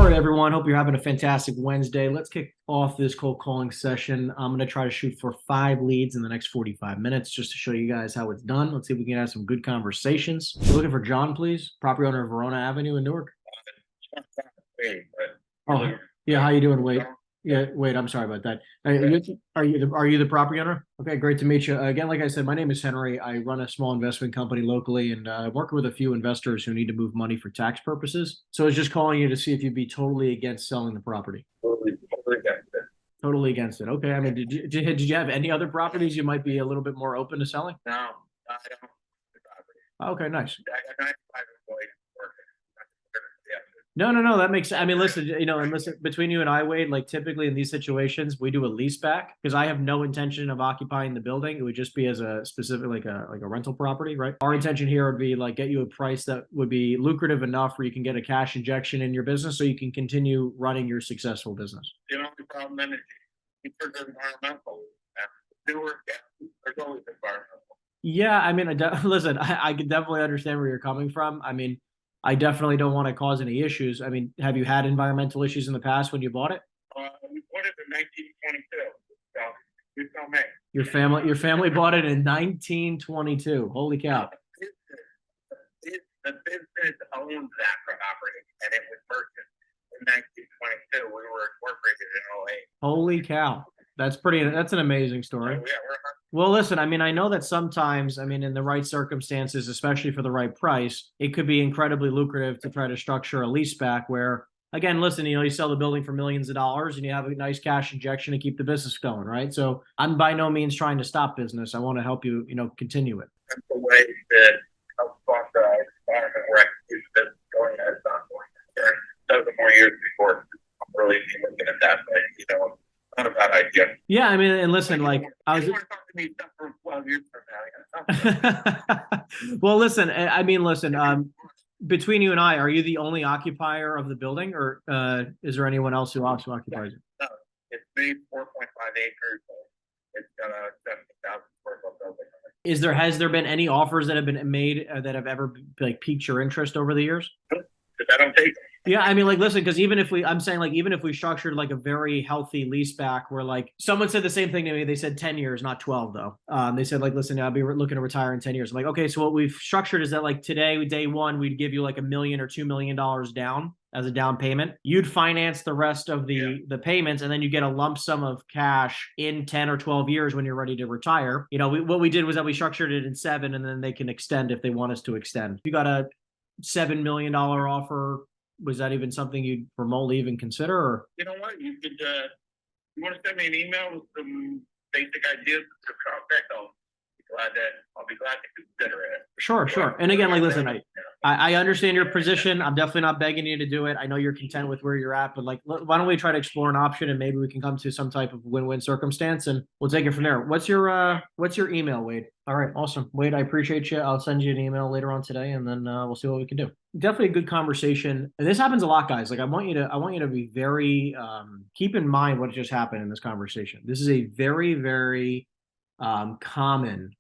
right, everyone. Hope you're having a fantastic Wednesday. Let's kick off this cold calling session. I'm going to try to shoot for 5 leads in the next 45 minutes just to show you guys how it's done. Let's see if we can have some good conversations. We're looking for John, please. Property owner of Verona Avenue in Newark. Oh, yeah. How you doing, Wade? Yeah, Wade. I'm sorry about that. Are you the property owner? Okay, great to meet you. Again, like I said, my name is Henry. I run a small investment company locally, and I'm working with a few investors who need to move money for tax purposes. So I was just calling you to see if you'd be totally against selling the property. Totally against it. Totally against it. Okay. I mean, did you have any other properties you might be a little bit more open to selling? No, I don't own the property. Okay, nice. I got 95 employees working. No. That makes. I mean, listen. And listen. Between you and I, Wade, like typically in these situations, we do a lease back because I have no intention of occupying the building. It would just be as a specific, like a rental property, right? Our intention here would be like get you a price that would be lucrative enough where you can get a cash injection in your business, so you can continue running your successful business. The only problem is because of environmental. Newark, there's always environmental. Yeah, I mean, listen, I can definitely understand where you're coming from. I mean, I definitely don't want to cause any issues. I mean, have you had environmental issues in the past when you bought it? We bought it in 1922. So you tell me. Your family bought it in 1922. Holy cow. The business owned that property and it was purchased in 1922. We were incorporated in '08. Holy cow. That's an amazing story. So, yeah, Well, listen, I mean, I know that sometimes, I mean, in the right circumstances, especially for the right price, it could be incredibly lucrative to try to structure a lease back where, again, listen, you sell the building for millions of dollars and you have a nice cash injection to keep the business going, right? So I'm by no means trying to stop business. I want to help you, continue it. that's the way that helps foster our environment where I can keep the business going as it's not going there. Dozen more years before I'm really looking at that, but not a bad idea. Yeah, I mean, and listen, like I was. You want to talk to me for 12 years from now? Well, listen, I mean, listen. Between you and I, are you the only occupier of the building, or is there anyone else who also occupies it? No, it's made 4.5 acres. It's got a 70,000 square foot building. Has there been any offers that have been made that have ever like piqued your interest over the years? Because I don't take them. Yeah, I mean, like, listen, because even if we structured like a very healthy lease back where like someone said the same thing to me, they said 10 years, not 12 though. They said like, listen, I'll be looking to retire in 10 years. I'm like, okay, so what we've structured is that like today, day one, we'd give you like $1 million or $2 million down as a down payment. You'd finance the rest of the payments, and then you get a lump sum of cash in 10 or 12 years when you're ready to retire. What we did was that we structured it in 7, and then they can extend if they want us to extend. You got a $7 million offer. Was that even something you'd remotely even consider? Or? You know what? You could. You want to send me an email with some basic ideas to contact? I'll be glad to consider it. Sure. And again, like, listen, I understand your position. I'm definitely not begging you to do it. I know you're content with where you're at, but like, why don't we try to explore an option and maybe we can come to some type of win-win circumstance and we'll take it from there. What's your email, Wade? All right, awesome. Wade, I appreciate you. I'll send you an email later on today, and then we'll see what we can do. Definitely a good conversation. And this happens a lot, guys. Like I want you to be very keep in mind what just happened in this conversation. This is a very, very common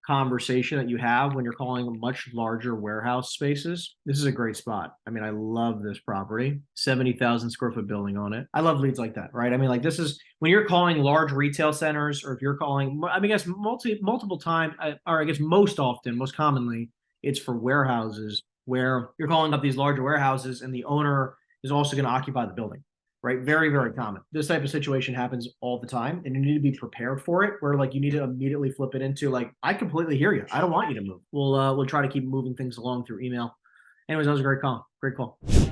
conversation that you have when you're calling much larger warehouse spaces. This is a great spot. I mean, I love this property, 70,000 square foot building on it. I love leads like that, right? I mean, like this is when you're calling large retail centers, or if you're calling, I mean, I guess multiple times, or I guess most often, most commonly, it's for warehouses where you're calling up these larger warehouses and the owner is also going to occupy the building. Right? Very, very common. This type of situation happens all the time, and you need to be prepared for it, where like you need to immediately flip it into like, I completely hear you. I don't want you to move. We'll try to keep moving things along through email. Anyways, that was a great call. Great call. Hello?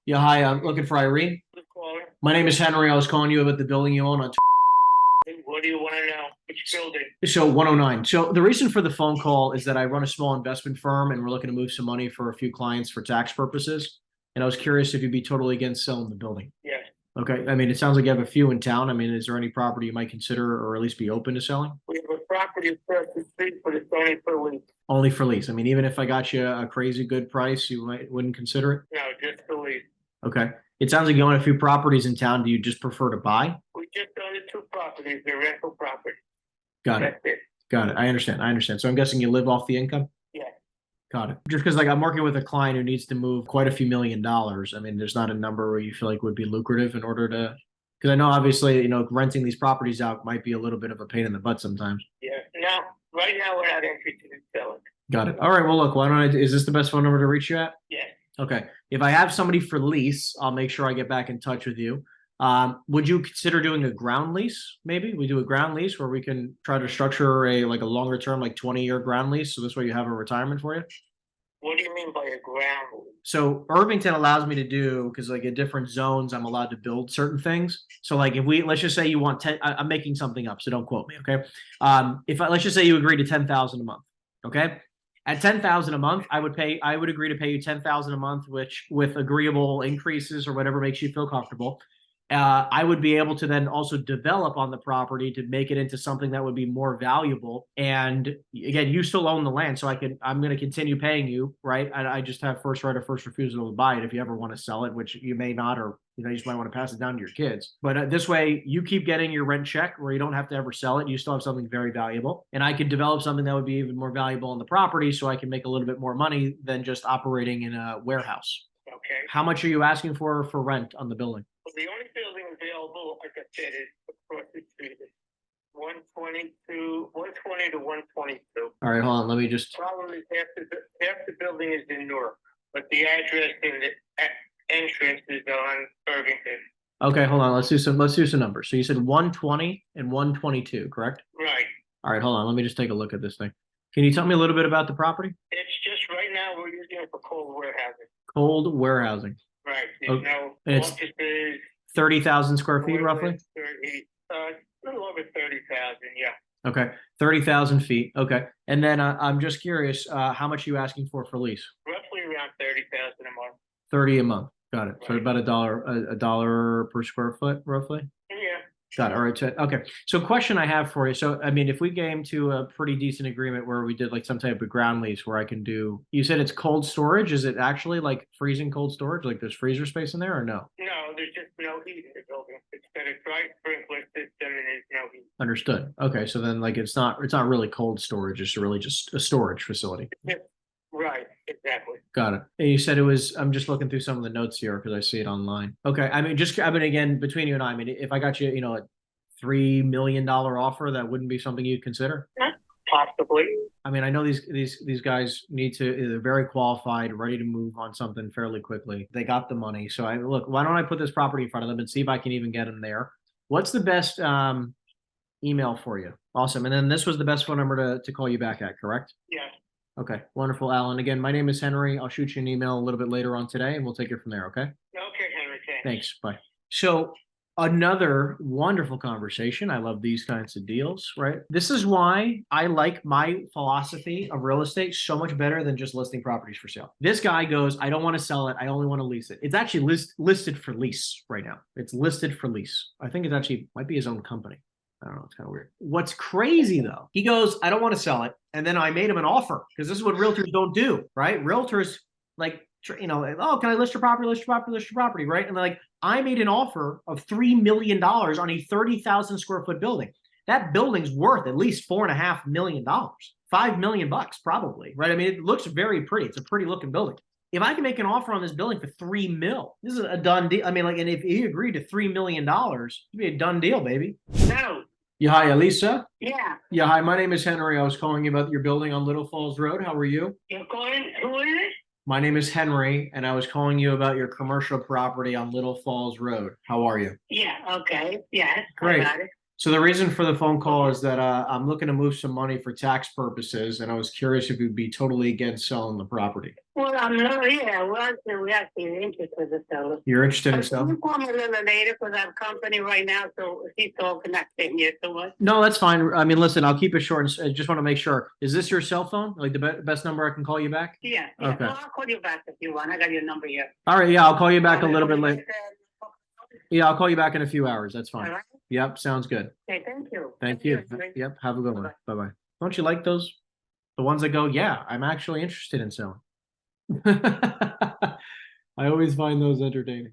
Yeah, hi. I'm looking for Irene. My name is Henry. I was calling you about the building you own on. What do you want to know? Which building? So 109. So the reason for the phone call is that I run a small investment firm, and we're looking to move some money for a few clients for tax purposes. And I was curious if you'd be totally against selling the building. Yes. Okay. I mean, it sounds like you have a few in town. I mean, is there any property you might consider or at least be open to selling? We have a property across the street, but it's only for lease. Only for lease. I mean, even if I got you a crazy good price, you wouldn't consider it? No, just for lease. Okay. It sounds like you own a few properties in town. Do you just prefer to buy? We just own the 2 properties. They're rental properties. Got it. That's it. Got it. I understand. So I'm guessing you live off the income? Yeah. Got it. Just because like I'm working with a client who needs to move quite a few $1 million. I mean, there's not a number where you feel like would be lucrative in order to, because I know obviously, renting these properties out might be a little bit of a pain in the butt sometimes. Yeah, no, right now we're not interested in selling. Got it. All right. Well, look, why don't is this the best phone number to reach you at? Yeah. Okay. If I have somebody for lease, I'll make sure I get back in touch with you. Would you consider doing a ground lease? Maybe we do a ground lease where we can try to structure a longer term, like 20-year ground lease. So this way you have a retirement for you. What do you mean by a ground lease? So Irvington allows me to do, because like in different zones, I'm allowed to build certain things. So like if let's just say you want 10, I'm making something up, so don't quote me. Okay. Let's just say you agree to 10,000 a month. Okay. At 10,000 a month, I would agree to pay you 10,000 a month, which with agreeable increases or whatever makes you feel comfortable. I would be able to then also develop on the property to make it into something that would be more valuable. And again, you still own the land, so I'm going to continue paying you, right? I just have first right of first refusal to buy it if you ever want to sell it, which you may not, or you just might want to pass it down to your kids. But this way, you keep getting your rent check where you don't have to ever sell it. You still have something very valuable, and I could develop something that would be even more valuable on the property, so I can make a little bit more money than just operating in a warehouse. Okay. How much are you asking for rent on the building? Well, the only building available, like I said, is across the street. 120 to 122. All right, hold on. Let me just. Probably half the building is in Newark, but the address and the entrance is on Irvington. Okay, hold on. Let's do some numbers. So you said 120 and 122, correct? Right. All right, hold on. Let me just take a look at this thing. Can you tell me a little bit about the property? It's just right now we're using it for cold warehousing. Cold warehousing. Right. There's no offices. 30,000 square feet, roughly? 30, a little over 30,000, yeah. Okay, 30,000 feet. Okay, and then I'm just curious, how much are you asking for lease? Roughly around 30,000 a month. 30 a month. Got it. Right. So about a dollar per square foot, roughly. Yeah. Got it. All right. Okay. So question I have for you. So, I mean, if we came to a pretty decent agreement where we did like some type of ground lease where I can do, you said it's cold storage. Is it actually like freezing cold storage? Like there's freezer space in there or no? No, there's just no heat in the building. It's got a dry sprinkler system and there's no heat. Understood. Okay. So then like it's not really cold storage. It's really just a storage facility. Right. Exactly. Got it. And you said it was, I'm just looking through some of the notes here because I see it online. Okay. I mean, again, between you and I mean, if I got you, a $3 million offer, that wouldn't be something you'd consider? Possibly. I mean, I know these guys they're very qualified, ready to move on something fairly quickly. They got the money. So look, why don't I put this property in front of them and see if I can even get them there? What's the best email for you? Awesome. And then this was the best phone number to call you back at, correct? Yeah. Okay. Wonderful, Alan. Again, my name is Henry. I'll shoot you an email a little bit later on today and we'll take it from there. Okay. Okay, Henry. Thanks. Bye. So another wonderful conversation. I love these kinds of deals, right? This is why I like my philosophy of real estate so much better than just listing properties for sale. This guy goes, I don't want to sell it. I only want to lease it. It's actually listed for lease right now. It's listed for lease. I think it actually might be his own company. I don't know. It's kind of weird. What's crazy though, he goes, I don't want to sell it. And then I made him an offer because this is what realtors don't do, right? Realtors like, oh, can I list your property, right? And like, I made an offer of $3 million on a 30,000 square foot building. That building's worth at least $4.5 million, $5 million probably, right? I mean, it looks very pretty. It's a pretty looking building. If I can make an offer on this building for $3 million, this is a done deal. I mean, and if he agreed to $3 million, it'd be a done deal, baby. No. Yeah, hi, Elisa. Yeah. Yeah, hi. My name is Henry. I was calling you about your building on Little Falls Road. How are you? You're calling? Who is it? My name is Henry, and I was calling you about your commercial property on Little Falls Road. How are you? Yeah. Okay. Yes. Great. I got it. So the reason for the phone call is that I'm looking to move some money for tax purposes, and I was curious if you'd be totally against selling the property. Well, I'm not. Yeah. We're actually interested in selling. You're interested in Can selling? you call me a little later because I have company right now, so he's all connected here. So what? No, that's fine. I mean, listen, I'll keep it short. I just want to make sure. Is this your cell phone? Like the best number I can call you back? Yeah. Okay. Well, I'll call you back if you want. I got your number here. All right. Yeah, I'll call you back a little bit later. Yeah, I'll call you back in a few hours. That's All fine. right. Yep, sounds good. Okay. Thank you. Thank you. Yep, have a good one. Bye-bye. Don't you like those? The ones that go, yeah, I'm actually interested in selling. I always find those entertaining.